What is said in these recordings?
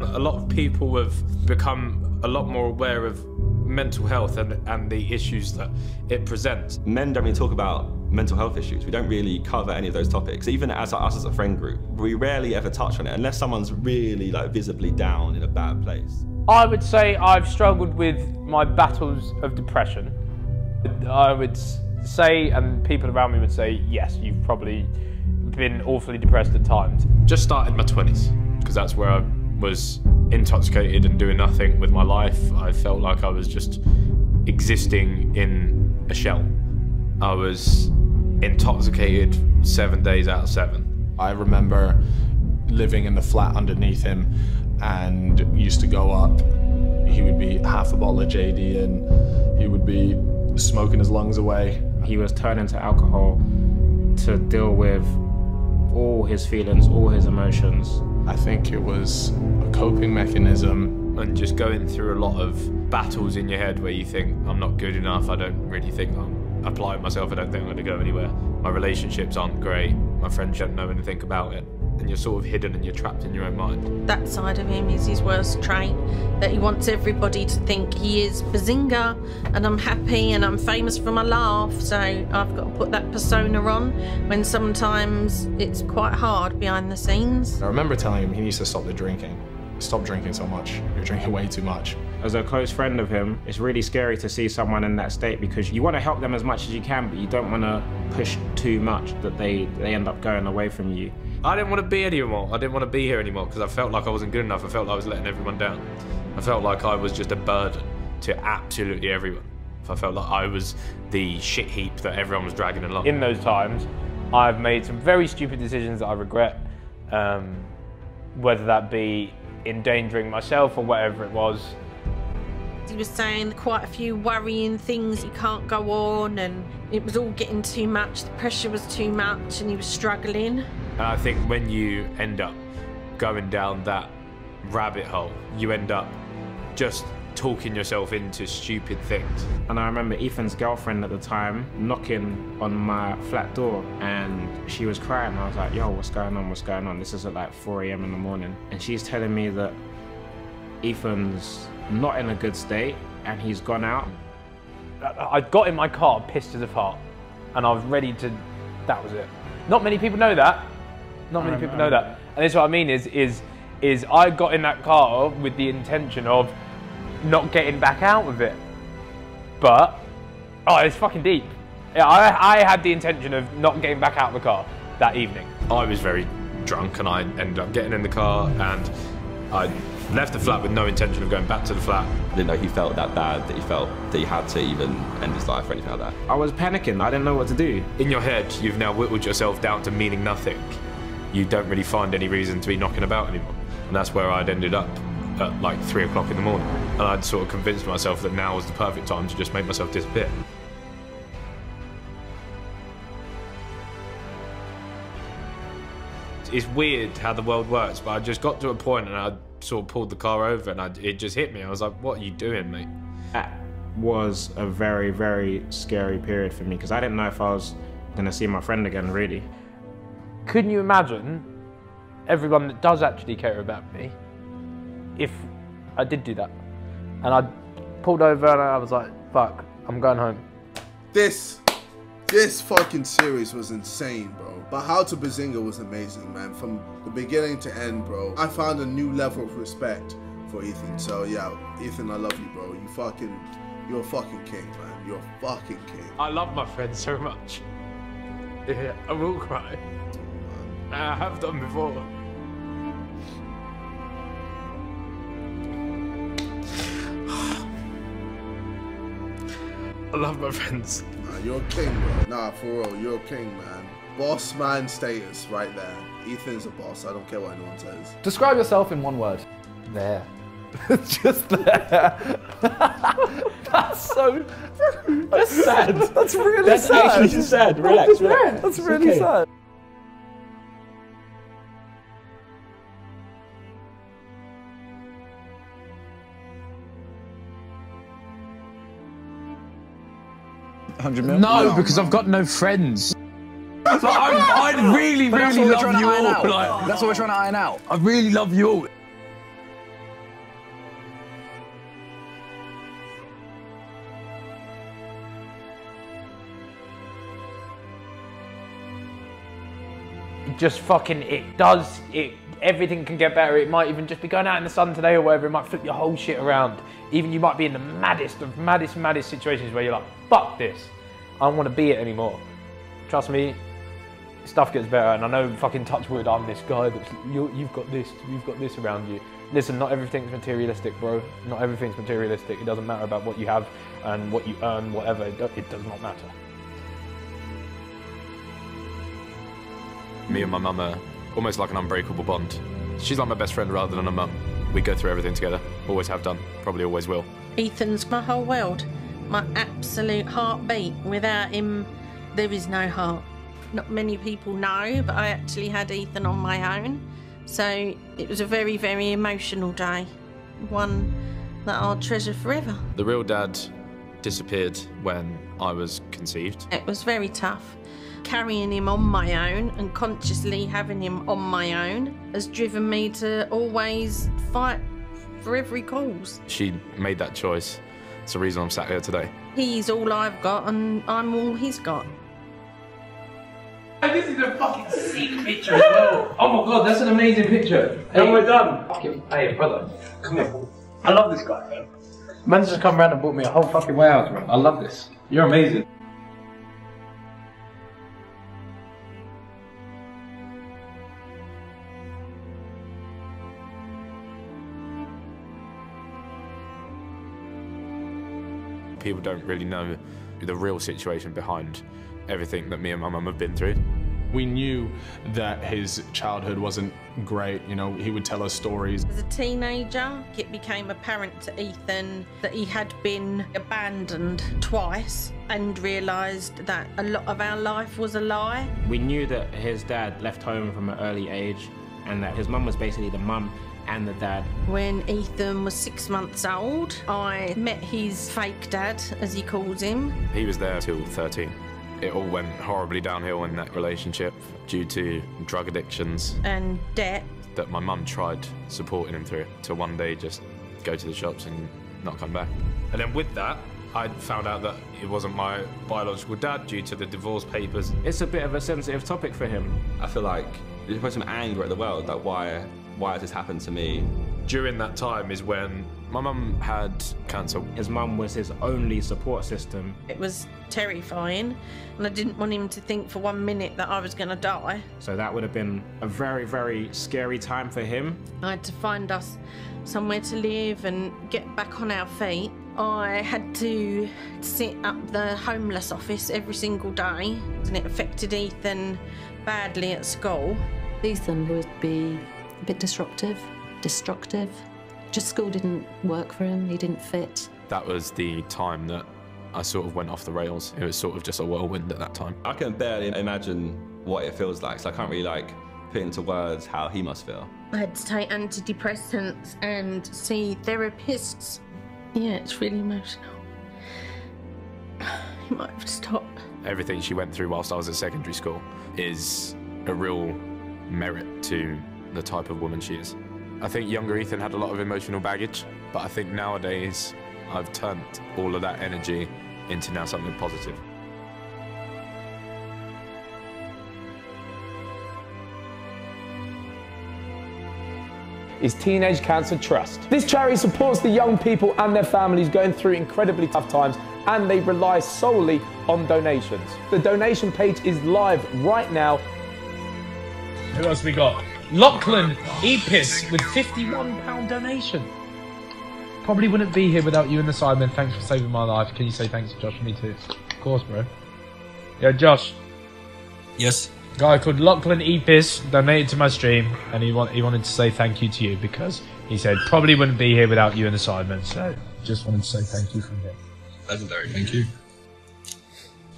A lot of people have become a lot more aware of mental health and the issues that it presents. Men don't really talk about mental health issues. We don't really cover any of those topics. Even as us as a friend group, we rarely ever touch on it unless someone's really visibly down in a bad place. I would say I've struggled with my battles of depression. I would say, and people around me would say, yes, you've probably been awfully depressed at times. Just started my 20s, because that's where I was intoxicated and doing nothing with my life. I felt like I was just existing in a shell. I was intoxicated 7 days out of 7. I remember living in the flat underneath him, and used to go up. He would be half a bottle of JD and he would be smoking his lungs away. He was turning to alcohol to deal with all his feelings, all his emotions. I think it was a coping mechanism. And just going through a lot of battles in your head where you think, I'm not good enough, I don't really think I'm applying myself, I don't think I'm going to go anywhere. My relationships aren't great, my friends don't know anything about it. And you're sort of hidden and you're trapped in your own mind. That side of him is his worst trait, that he wants everybody to think he is Behzinga and I'm happy and I'm famous for my laugh, so I've got to put that persona on when sometimes it's quite hard behind the scenes. I remember telling him he needs to stop the drinking. Stop drinking so much. You're drinking way too much. As a close friend of him, it's really scary to see someone in that state because you want to help them as much as you can, but you don't want to push too much that they end up going away from you. I didn't want to be anymore. I didn't want to be here anymore because I felt like I wasn't good enough. I felt like I was letting everyone down. I felt like I was just a burden to absolutely everyone. I felt like I was the shit heap that everyone was dragging along. In those times, I've made some very stupid decisions that I regret, whether that be endangering myself or whatever it was. He was saying quite a few worrying things, he can't go on, and it was all getting too much, the pressure was too much and he was struggling. And I think when you end up going down that rabbit hole, you end up just talking yourself into stupid things. And I remember Ethan's girlfriend at the time knocking on my flat door and she was crying. I was like, yo, what's going on, what's going on? This is at like 4 AM in the morning. And she's telling me that Ethan's not in a good state and he's gone out. I got in my car pissed as a fart and I was ready to, that was it. Not many people know that. Not many people know that. And that's what I mean is I got in that car with the intention of not getting back out of it. But, oh, it's fucking deep. Yeah, I had the intention of not getting back out of the car that evening. I was very drunk and I ended up getting in the car and I left the flat with no intention of going back to the flat. I didn't know he felt that bad, that he felt that he had to even end his life or anything like that. I was panicking, I didn't know what to do. In your head, you've now whittled yourself down to meaning nothing. You don't really find any reason to be knocking about anymore. And that's where I'd ended up at like 3 o'clock in the morning. And I'd sort of convinced myself that now was the perfect time to just make myself disappear. It's weird how the world works, but I just got to a point and I sort of pulled the car over and it just hit me. I was like, what are you doing, mate? That was a very, very scary period for me because I didn't know if I was going to see my friend again, really. Couldn't you imagine everyone that does actually care about me if I did do that? And I pulled over and I was like, fuck, I'm going home. This fucking series was insane, bro. But How to Behzinga was amazing, man. From the beginning to end, bro. I found a new level of respect for Ethan. So yeah, Ethan, I love you, bro. You're a fucking king, man. You're a fucking king. I love my friends so much. Yeah, I will cry. I have done before. I love my friends. Nah, you're a king, bro. Nah, for real, you're a king, man. Boss man status right there. Ethan's a boss. I don't care what anyone says. Describe yourself in one word. There. Just there. That's so... That's sad. That's really sad. That's actually sad. Relax. That's really sad. $100 million? No, because I've got no friends. Like, I really, really love you all. Like, that's what we're trying to iron out. I really love you all. just fucking, everything can get better. It might even just be going out in the sun today or whatever. It might flip your whole shit around. Even you might be in the maddest situations where you're like, fuck this. I don't want to be it anymore. Trust me, stuff gets better. And I know, fucking touch wood, I'm this guy that's, you've got this around you. Listen, not everything's materialistic, bro. Not everything's materialistic. It doesn't matter about what you have and what you earn, whatever. It does not matter. Me and my mum are almost like an unbreakable bond. She's like my best friend rather than a mum. We go through everything together. Always have done. Probably always will. Ethan's my whole world. My absolute heartbeat. Without him, there is no heart. Not many people know, but I actually had Ethan on my own. So it was a very, very emotional day. One that I'll treasure forever. The real dad disappeared when I was conceived. It was very tough. Carrying him on my own and consciously having him on my own has driven me to always fight for every cause. She made that choice. It's the reason I'm sat here today. He's all I've got and I'm all he's got. This is a fucking sick picture as well. Oh my god, that's an amazing picture. How well done. Fucking, hey, brother, come here. I love this guy, man. Man's just come around and bought me a whole fucking way out, bro. I love this. You're amazing. People don't really know the real situation behind everything that me and my mum have been through. We knew that his childhood wasn't great, you know, he would tell us stories. As a teenager, it became apparent to Ethan that he had been abandoned twice and realised that a lot of our life was a lie. We knew that his dad left home from an early age and that his mum was basically the mum and the dad. When Ethan was 6 months old, I met his fake dad, as he calls him. He was there till 13. It all went horribly downhill in that relationship due to drug addictions and debt that my mum tried supporting him through, to one day just go to the shops and not come back. And then with that, I found out that it wasn't my biological dad due to the divorce papers. It's a bit of a sensitive topic for him. I feel like there's probably some anger at the world, like why has this happened to me? During that time is when my mum had cancer. His mum was his only support system. It was terrifying, and I didn't want him to think for 1 minute that I was going to die. So that would have been a very, very scary time for him. I had to find us somewhere to live and get back on our feet. I had to sit up the homeless office every single day, and it affected Ethan badly at school. Ethan would be a bit destructive. Just school didn't work for him, he didn't fit. That was the time that I sort of went off the rails. It was sort of just a whirlwind at that time. I can barely imagine what it feels like, so I can't really put into words how he must feel. I had to take antidepressants and see therapists. Yeah, it's really emotional. You might have to stop. Everything she went through whilst I was at secondary school is a real merit to the type of woman she is. I think younger Ethan had a lot of emotional baggage, but I think nowadays I've turned all of that energy into now something positive. Is Teenage Cancer Trust. This charity supports the young people and their families going through incredibly tough times, and they rely solely on donations. The donation page is live right now. Who else we got? Lachlan Epis with £51 donation. Probably wouldn't be here without you and the Sidemen. Thanks for saving my life. Can you say thanks to Josh for me too? Of course, bro. Yeah, Josh. Yes. Guy called Lachlan Epis donated to my stream, and he wanted to say thank you to you because he said probably wouldn't be here without you and the Sidemen. So just wanted to say thank you from him. Legendary, thank you.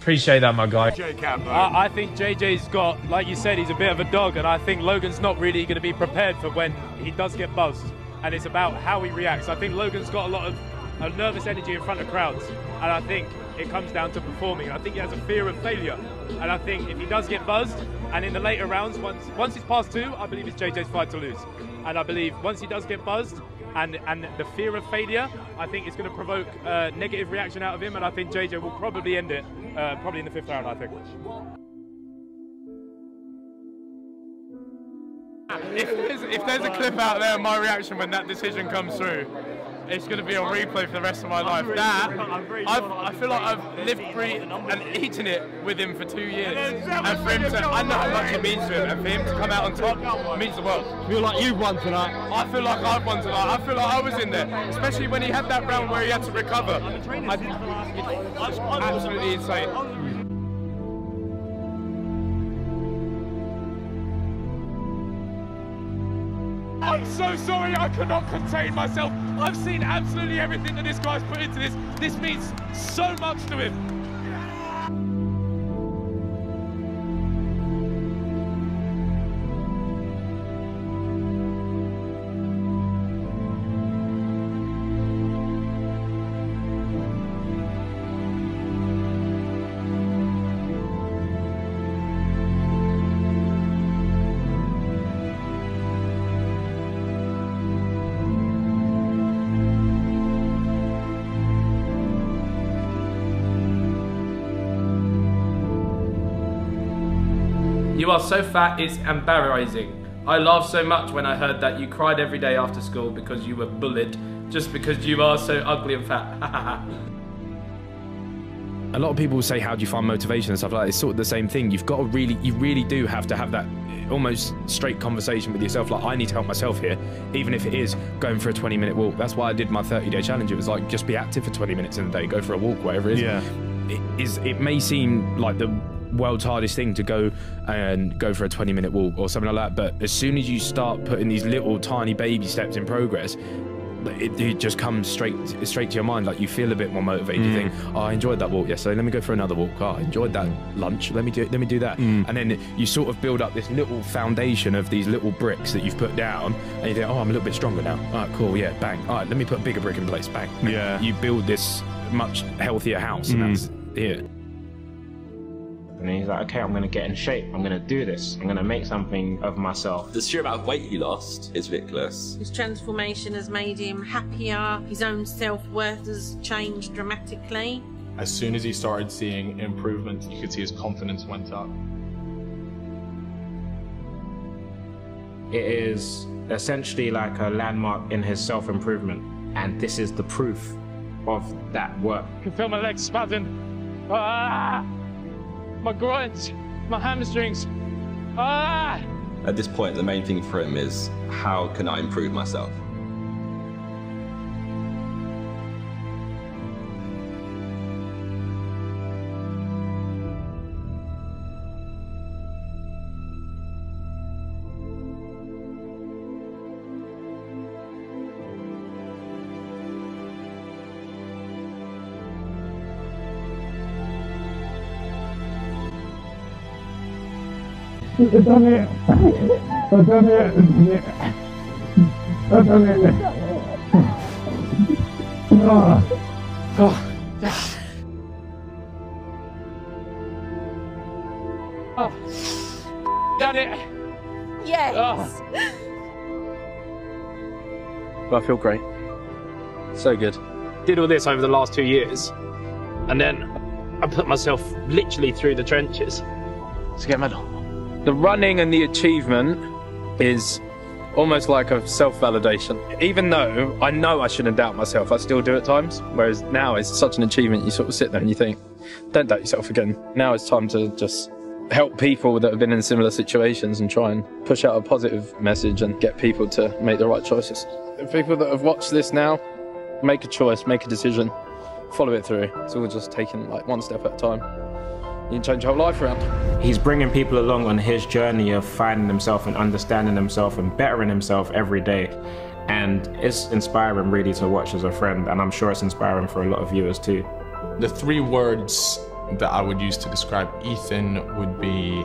Appreciate that, my guy. I think JJ's got, like you said, he's a bit of a dog, and I think Logan's not really going to be prepared for when he does get buzzed, and it's about how he reacts. I think Logan's got a lot of nervous energy in front of crowds, and I think it comes down to performing. I think he has a fear of failure, and I think if he does get buzzed, and in the later rounds, once it's past 2, I believe it's JJ's fight to lose. And I believe once he does get buzzed, and the fear of failure, I think it's going to provoke a negative reaction out of him, and I think JJ will probably end it, probably in the 5th round, I think. If there's a clip out there of my reaction when that decision comes through, it's going to be a replay for the rest of my life. I feel like I've lived, breathed, and eaten it with him for 2 years. And for him to, I know how much it means to him, and for him to come out on top means the world. I feel like you've won tonight. I feel like I've won tonight. I feel like I was in there, especially when he had that round where he had to recover. It's absolutely insane. I'm so sorry, I could not contain myself. I've seen absolutely everything that this guy's put into this. This means so much to him. You are so fat, it's embarrassing. I laughed so much when I heard that you cried every day after school because you were bullied just because you are so ugly and fat. A lot of people say, how do you find motivation and stuff like that? It's sort of the same thing. You've got to really, you really do have to have that almost straight conversation with yourself. Like, I need to help myself here, even if it is going for a 20-minute walk. That's why I did my 30-day challenge. It was like, just be active for 20 minutes in the day, go for a walk, whatever it is. Yeah. It may seem like the world's hardest thing to go for a 20-minute walk or something like that, but as soon as you start putting these little tiny baby steps in progress, it just comes straight to your mind. Like, you feel a bit more motivated. You think, oh, I enjoyed that walk yesterday, let me go for another walk. Oh, I enjoyed that lunch, let me do that. And then you sort of build up this little foundation of these little bricks that you've put down, and you think, oh, I'm a little bit stronger now. All right, cool, yeah, bang. All right, let me put a bigger brick in place, bang. Yeah. You build this much healthier house, and that's here. And he's like, okay, I'm going to get in shape. I'm going to do this. I'm going to make something of myself. The sheer amount of weight he lost is ridiculous. His transformation has made him happier. His own self-worth has changed dramatically. As soon as he started seeing improvement, you could see his confidence went up. It is essentially like a landmark in his self-improvement. And this is the proof of that work. I can feel my legs spazzing. Ah! My groins, my hamstrings. Ah! At this point, the main thing for him is, how can I improve myself? I've done it. I've done it. I've done it. Done it. Yes. But I feel great. So good. Did all this over the last 2 years, and then I put myself literally through the trenches to get a medal. The running and the achievement is almost like a self-validation. Even though I know I shouldn't doubt myself, I still do at times. Whereas now it's such an achievement, you sort of sit there and you think, don't doubt yourself again. Now it's time to just help people that have been in similar situations and try and push out a positive message and get people to make the right choices. The people that have watched this now, make a choice, make a decision, follow it through. It's all just taking like one step at a time. You can change your whole life around. He's bringing people along on his journey of finding himself and understanding himself and bettering himself every day. And it's inspiring really to watch as a friend, and I'm sure it's inspiring for a lot of viewers too. The 3 words that I would use to describe Ethan would be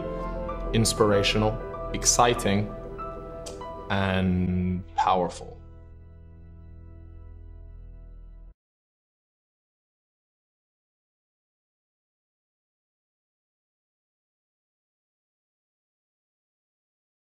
inspirational, exciting, and powerful.